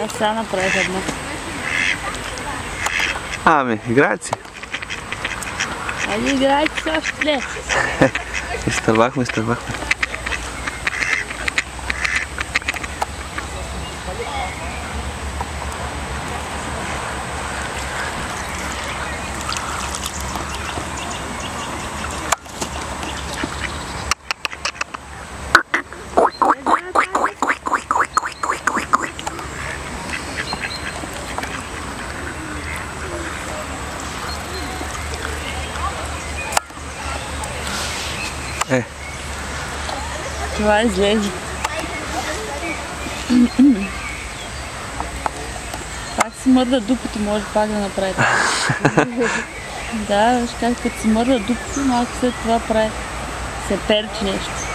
Аз сега направих едно. Ами, играете си. Айде играйте си още ли? Изтървахме. Това излезе. Пак си мърда дупото, може пак да направите. Да, виж как като си мърда дупото, малко след това прави се перчи нещо.